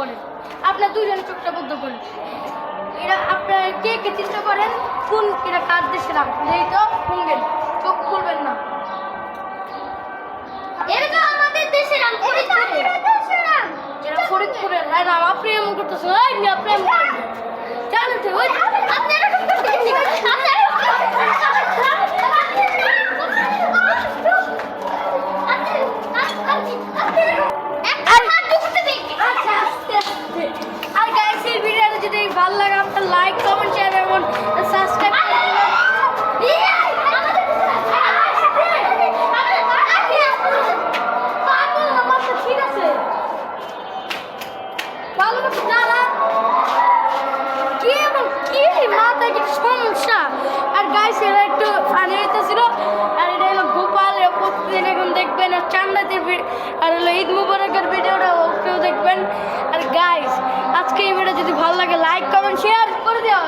করেন, আপনার দুইজন চোখটা বন্ধ করেন। এরা আপনার কে কে চিন্তা করেন কোন এরা কার দেশে নাম এই তো শুনবেন, চোখ খুলবেন না। এটা তো আমাদের দেশের নাম, ফরিদপুরের দেশের নাম। এরা ফরিদপুরের নাম। আপনি এমন করতেছেন, ওই না প্রেম জানেন তো ওই আপনি এরকম করতেছেন কি? আপনি আচ্ছা আস্তে আস্তে। আর গাইস এই ভিডিওটা যদি ভালো লাগে আপনার লাইক কমেন্ট শেয়ার এবং সাবস্ক্রাইব ঠিক আছে ভালো মতো দাঁড়া কি এবং কি মাথায় কিছু সমস্যা। আর গাইস এরা একটু ফানি হইতেছিল। আর এটা হলো গোপাল, প্রতিদিন এখন দেখবেন। আর চান্দাতের আর হলো ঈদ মুবারকের ভিডিওটা ওকেও দেখবেন। আর গাইস আজকে এই ভিডিও যদি ভালো লাগে লাইক কমেন্ট শেয়ার করে দেওয়া।